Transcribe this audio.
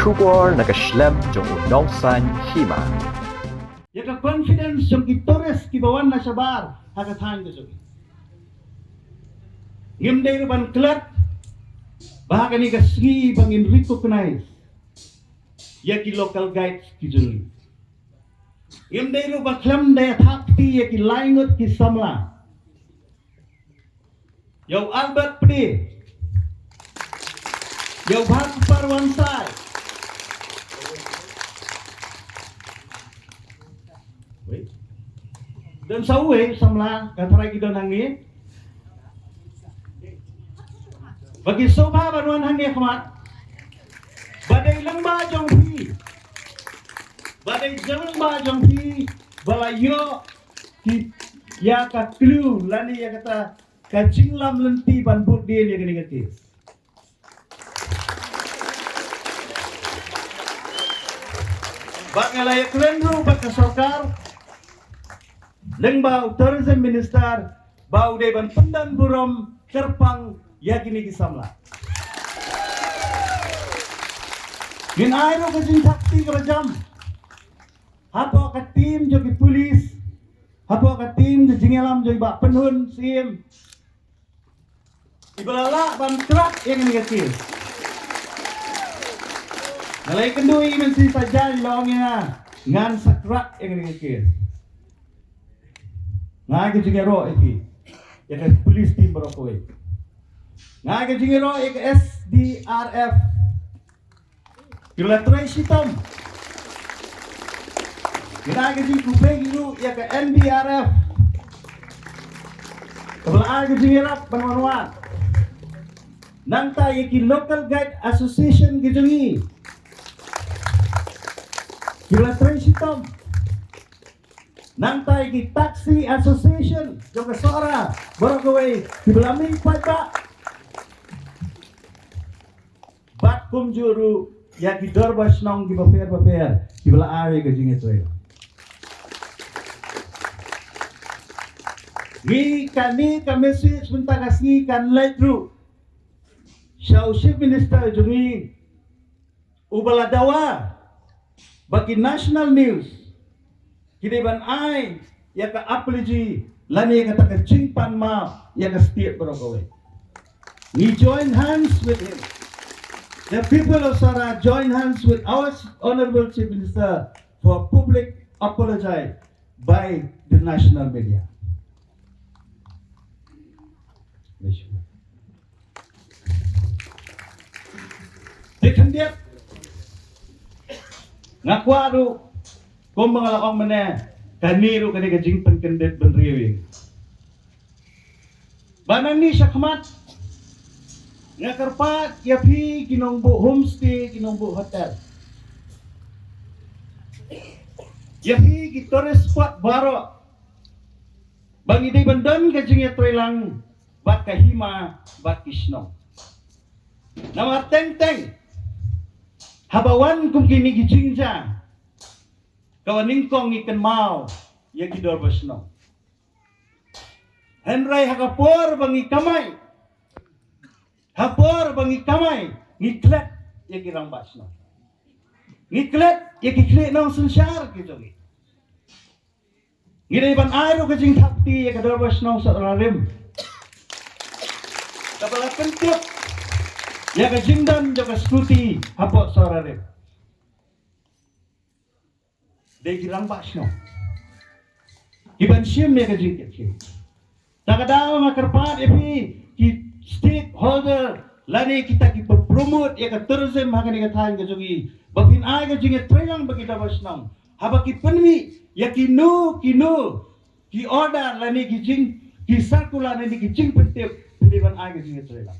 Kubor nakaslem jong unongsan hima. Yaka confidence jong kitores kibawan na sabar hakathan ko jogi. Ngimday ruban klat bahkan ni kasgi bangin recognize yaki local guides ki jogi. Ngimday ruban klam daya thapti yaki laingot ki samla. Yau Albert Pdi Yau Bhat Parwansai dan sauwe samla katara kita nangi bagi sobha baruan hangi khamat badai lamba jong phi badai lamba jong phi balayo ki ya ka clue lani ya kata ka jinglam lenti ban bud dia ni gini gati bak ngalayak lenru bak ka sarkar Lengbau tourism minister bau deban pendan burom kerpang yakini kisamla. Min airo kajing takti kerajam. Hapo ka tim jogi polis. Hapo ka tim jing alam jogi bak penhun sim. Ibalala ban trak yang ini kecil. Nalai kendui mensi saja longnya ngan sakrak yang ini kecil. Ngai ke jingero iki ya ke police team berokoi ngai ke jingero ek SDRF kila trace hitam ngai ke jing kupeng itu ya ke NDRF kebelah ke jingero penwanuan nangta yaki local guide association gejungi kila trace hitam Nantai ki taxi association juga suara berkawai di belaming pada bat kumjuru ya ki dorbas nong ki paper di belah awe ke jinge toy ni kami message minta kasih kan leitru Shau Chief Minister jungi ubaladawa bagi national news Kideban ai ya ka apology lani ya kata kecimpan maaf ya ka setiap berokawai. We join hands with him. The people of Sara join hands with our Honorable Chief Minister for public apology by the national media. Dekan dia ngakwaru kung mga lakong mana kaniro kani kajing penkendet benriwing. Banang ni siya kamat. Nga karpat yapi kinongbo homestay, kinongbo hotel. Yapi ki tourist spot baro. Bang iday bandan kajing yatoy lang bat kahima bat kisno. Namar teng-teng. Habawan kung kinigijing dyan. Kawaning kong ikan mau ya kidor basno. Henry hakapor bangi kamay. Hapor bangi kamay ngiklet ya kirang basno. Ngiklet ya kiklet nang sunsyar gitu gi. Ngiriban ayo kajing takti ya kidor basno sa rarim. Kapala kentut ya kajing dan jaga skuti hapot sa rarim. Dia girang basno. Iban sim ya kajikit sim. Takadaw makarpat epi ki stakeholder lani kita ki promote ya ka tourism hakani ka thain ka jogi. Bakin ay ka jinge trailang bagi basno. Haba ki penmi ya kino ki order lani ki jing ki circular lani ki jing pentip di ban ay ka jinge trailang.